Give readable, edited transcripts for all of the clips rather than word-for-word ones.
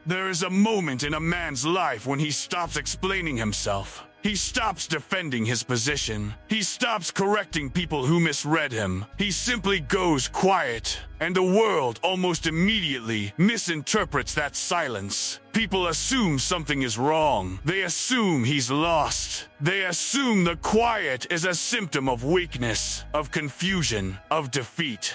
There is a moment in a man's life when he stops explaining himself. He stops defending his position. He stops correcting people who misread him. He simply goes quiet, and the world almost immediately misinterprets that silence. People assume something is wrong. They assume he's lost. They assume the quiet is a symptom of weakness, of confusion, of defeat.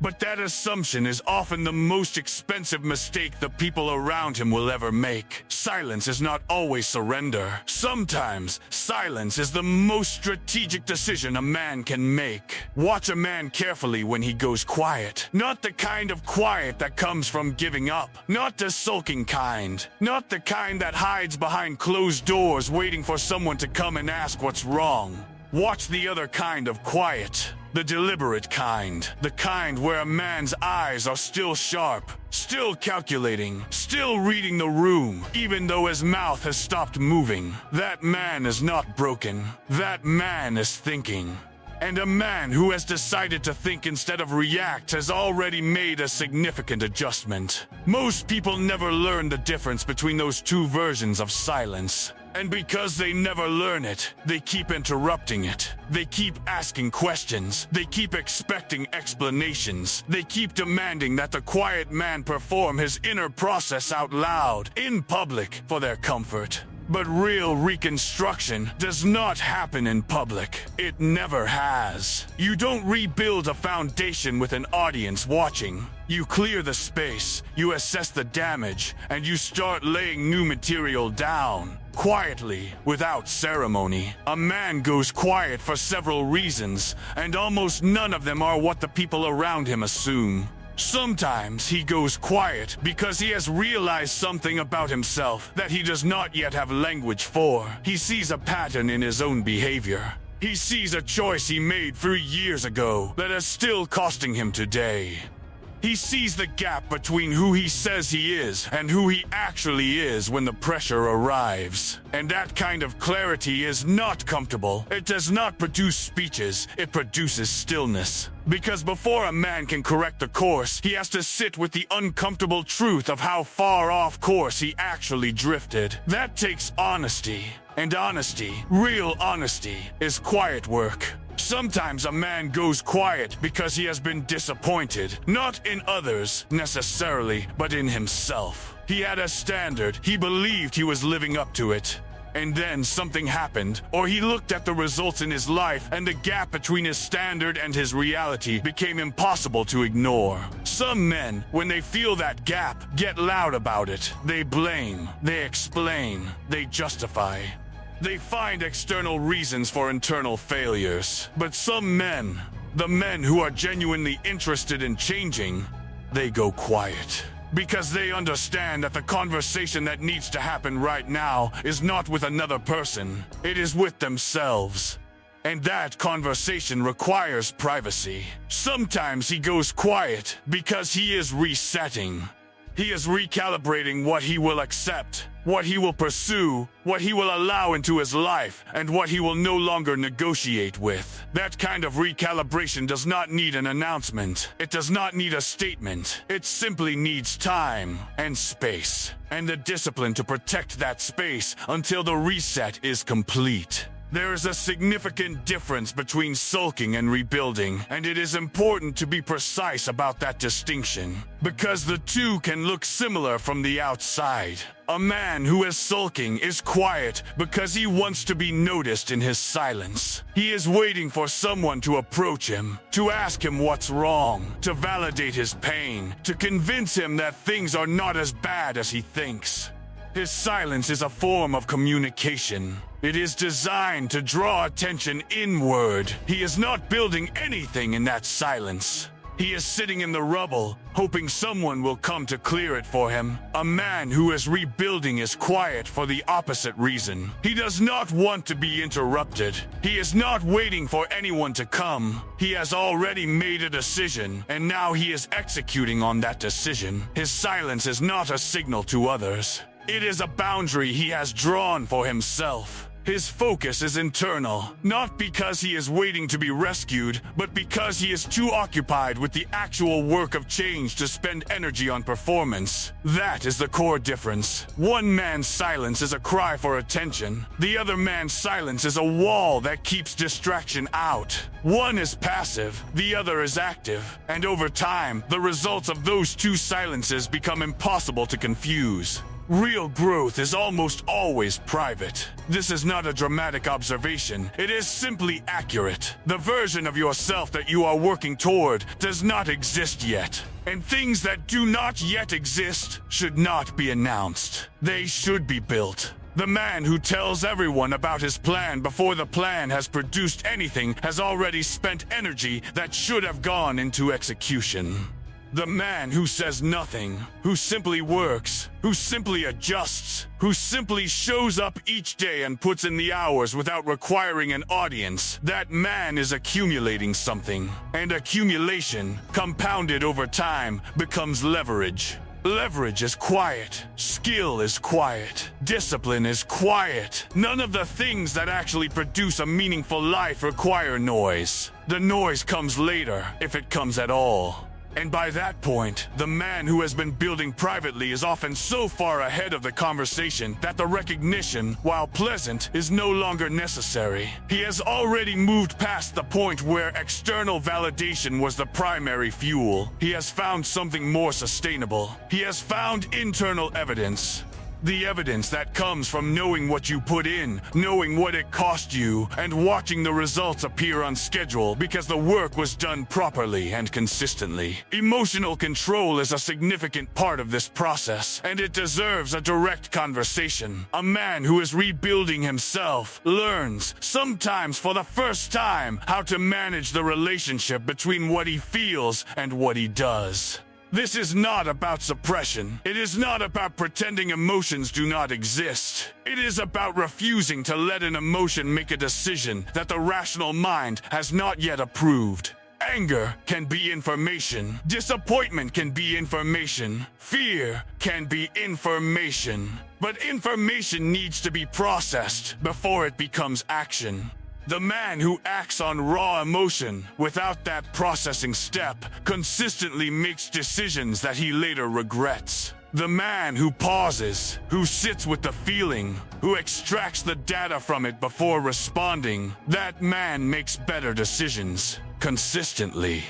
But that assumption is often the most expensive mistake the people around him will ever make. Silence is not always surrender. Sometimes, silence is the most strategic decision a man can make. Watch a man carefully when he goes quiet. Not the kind of quiet that comes from giving up. Not the sulking kind. Not the kind that hides behind closed doors waiting for someone to come and ask what's wrong. Watch the other kind of quiet. The deliberate kind. The kind where a man's eyes are still sharp, still calculating, still reading the room, even though his mouth has stopped moving. That man is not broken. That man is thinking. And a man who has decided to think instead of react has already made a significant adjustment. Most people never learn the difference between those two versions of silence. And because they never learn it, they keep interrupting it. They keep asking questions. They keep expecting explanations. They keep demanding that the quiet man perform his inner process out loud, in public, for their comfort. But real reconstruction does not happen in public. It never has. You don't rebuild a foundation with an audience watching. You clear the space, you assess the damage, and you start laying new material down. Quietly, without ceremony. A man goes quiet for several reasons, and almost none of them are what the people around him assume. Sometimes he goes quiet because he has realized something about himself that he does not yet have language for. He sees a pattern in his own behavior. He sees a choice he made 3 years ago that is still costing him today. He sees the gap between who he says he is and who he actually is when the pressure arrives. And that kind of clarity is not comfortable. It does not produce speeches, it produces stillness. Because before a man can correct the course, he has to sit with the uncomfortable truth of how far off course he actually drifted. That takes honesty. And honesty, real honesty, is quiet work. Sometimes a man goes quiet because he has been disappointed, not in others necessarily, but in himself. He had a standard, he believed he was living up to it. And then something happened, or he looked at the results in his life, and the gap between his standard and his reality became impossible to ignore. Some men, when they feel that gap, get loud about it. They blame, they explain, they justify. They find external reasons for internal failures. But some men, the men who are genuinely interested in changing, they go quiet. Because they understand that the conversation that needs to happen right now is not with another person. It is with themselves. And that conversation requires privacy. Sometimes he goes quiet because he is resetting. He is recalibrating what he will accept, what he will pursue, what he will allow into his life, and what he will no longer negotiate with. That kind of recalibration does not need an announcement. It does not need a statement. It simply needs time and space, and the discipline to protect that space until the reset is complete. There is a significant difference between sulking and rebuilding, and it is important to be precise about that distinction, because the two can look similar from the outside. A man who is sulking is quiet because he wants to be noticed in his silence. He is waiting for someone to approach him, to ask him what's wrong, to validate his pain, to convince him that things are not as bad as he thinks. His silence is a form of communication. It is designed to draw attention inward. He is not building anything in that silence. He is sitting in the rubble, hoping someone will come to clear it for him. A man who is rebuilding is quiet for the opposite reason. He does not want to be interrupted. He is not waiting for anyone to come. He has already made a decision, and now he is executing on that decision. His silence is not a signal to others. It is a boundary he has drawn for himself. His focus is internal, not because he is waiting to be rescued, but because he is too occupied with the actual work of change to spend energy on performance. That is the core difference. One man's silence is a cry for attention. The other man's silence is a wall that keeps distraction out. One is passive, the other is active. And over time, the results of those two silences become impossible to confuse. Real growth is almost always private. This is not a dramatic observation. It is simply accurate. The version of yourself that you are working toward does not exist yet. And things that do not yet exist should not be announced. They should be built. The man who tells everyone about his plan before the plan has produced anything has already spent energy that should have gone into execution. The man who says nothing, who simply works, who simply adjusts, who simply shows up each day and puts in the hours without requiring an audience, that man is accumulating something. And accumulation, compounded over time, becomes leverage. Leverage is quiet. Skill is quiet. Discipline is quiet. None of the things that actually produce a meaningful life require noise. The noise comes later, if it comes at all. And by that point, the man who has been building privately is often so far ahead of the conversation that the recognition, while pleasant, is no longer necessary. He has already moved past the point where external validation was the primary fuel. He has found something more sustainable. He has found internal evidence. The evidence that comes from knowing what you put in, knowing what it cost you, and watching the results appear on schedule because the work was done properly and consistently. Emotional control is a significant part of this process, and it deserves a direct conversation. A man who is rebuilding himself learns, sometimes for the first time, how to manage the relationship between what he feels and what he does. This is not about suppression. It is not about pretending emotions do not exist. It is about refusing to let an emotion make a decision that the rational mind has not yet approved. Anger can be information. Disappointment can be information. Fear can be information. But information needs to be processed before it becomes action. The man who acts on raw emotion without that processing step consistently makes decisions that he later regrets. The man who pauses, who sits with the feeling, who extracts the data from it before responding, that man makes better decisions consistently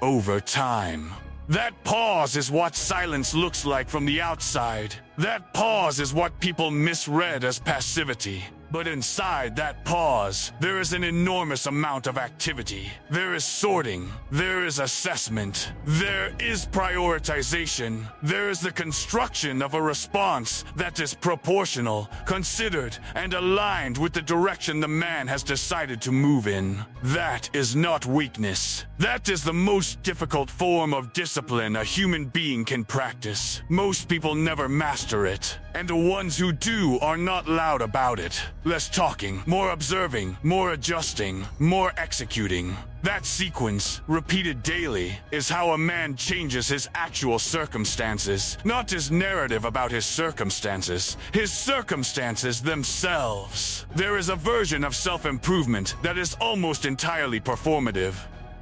over time. That pause is what silence looks like from the outside. That pause is what people misread as passivity. But inside that pause, there is an enormous amount of activity. There is sorting. There is assessment. There is prioritization. There is the construction of a response that is proportional, considered, and aligned with the direction the man has decided to move in. That is not weakness. That is the most difficult form of discipline a human being can practice. Most people never master it, and the ones who do are not loud about it. Less talking, more observing, more adjusting, more executing. That sequence, repeated daily, is how a man changes his actual circumstances, not his narrative about his circumstances themselves. There is a version of self-improvement that is almost entirely performative.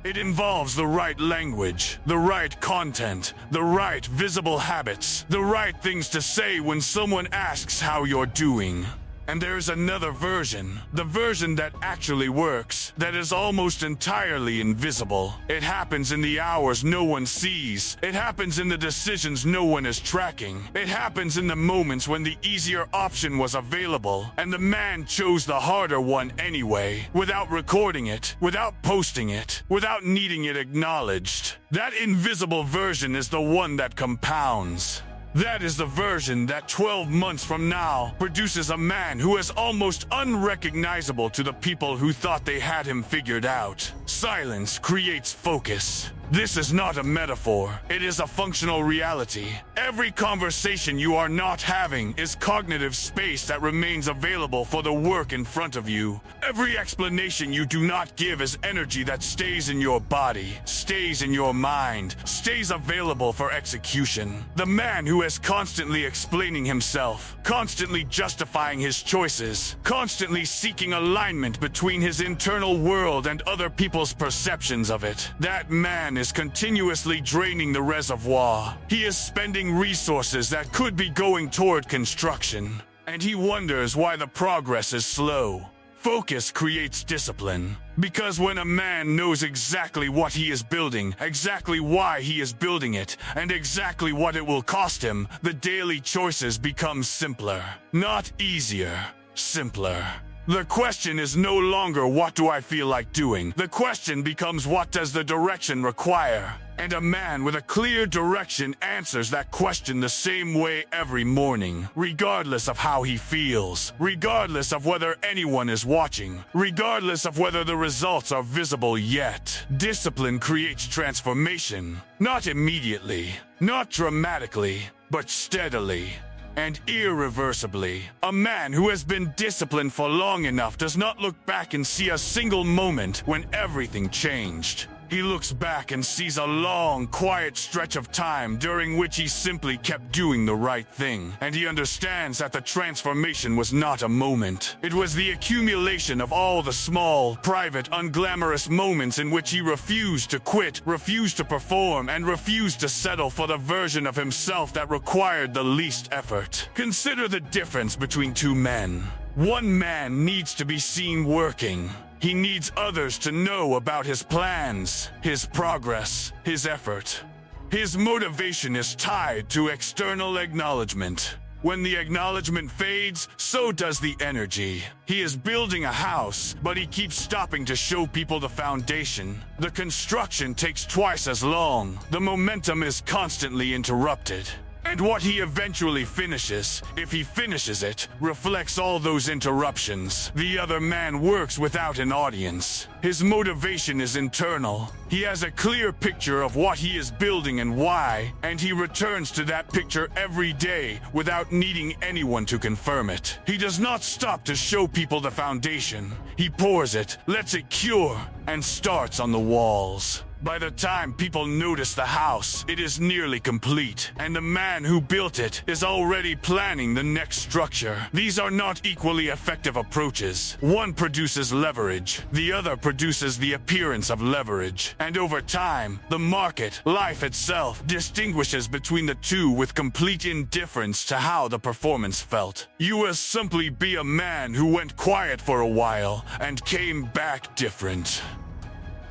It involves the right language, the right content, the right visible habits, the right things to say when someone asks how you're doing. And there's another version, the version that actually works, that is almost entirely invisible. It happens in the hours no one sees. It happens in the decisions no one is tracking. It happens in the moments when the easier option was available, and the man chose the harder one anyway, without recording it, without posting it, without needing it acknowledged. That invisible version is the one that compounds. That is the version that 12 months from now produces a man who is almost unrecognizable to the people who thought they had him figured out. Silence creates focus. This is not a metaphor. It is a functional reality. Every conversation you are not having is cognitive space that remains available for the work in front of you. Every explanation you do not give is energy that stays in your body, stays in your mind, stays available for execution. The man who is constantly explaining himself, constantly justifying his choices, constantly seeking alignment between his internal world and other people's perceptions of it, that man is continuously draining the reservoir. He is spending resources that could be going toward construction, and he wonders why the progress is slow. Focus creates discipline, because when a man knows exactly what he is building, exactly why he is building it, and exactly what it will cost him, the daily choices become simpler. Not easier, simpler. The question is no longer what do I feel like doing. The question becomes what does the direction require? And a man with a clear direction answers that question the same way every morning, regardless of how he feels, regardless of whether anyone is watching, regardless of whether the results are visible yet. Discipline creates transformation, not immediately, not dramatically, but steadily and irreversibly. A man who has been disciplined for long enough does not look back and see a single moment when everything changed. He looks back and sees a long, quiet stretch of time during which he simply kept doing the right thing. And he understands that the transformation was not a moment. It was the accumulation of all the small, private, unglamorous moments in which he refused to quit, refused to perform, and refused to settle for the version of himself that required the least effort. Consider the difference between two men. One man needs to be seen working. He needs others to know about his plans, his progress, his effort. His motivation is tied to external acknowledgement. When the acknowledgement fades, so does the energy. He is building a house, but he keeps stopping to show people the foundation. The construction takes twice as long. The momentum is constantly interrupted. And what he eventually finishes, if he finishes it, reflects all those interruptions. The other man works without an audience. His motivation is internal. He has a clear picture of what he is building and why, and he returns to that picture every day without needing anyone to confirm it. He does not stop to show people the foundation. He pours it, lets it cure, and starts on the walls. By the time people notice the house, it is nearly complete, and the man who built it is already planning the next structure. These are not equally effective approaches. One produces leverage, the other produces the appearance of leverage. And over time, the market, life itself, distinguishes between the two with complete indifference to how the performance felt. You will simply be a man who went quiet for a while and came back different.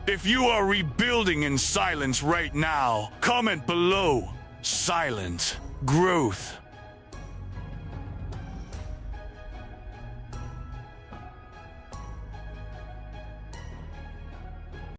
If you are rebuilding in silence right now, comment below. Silent growth.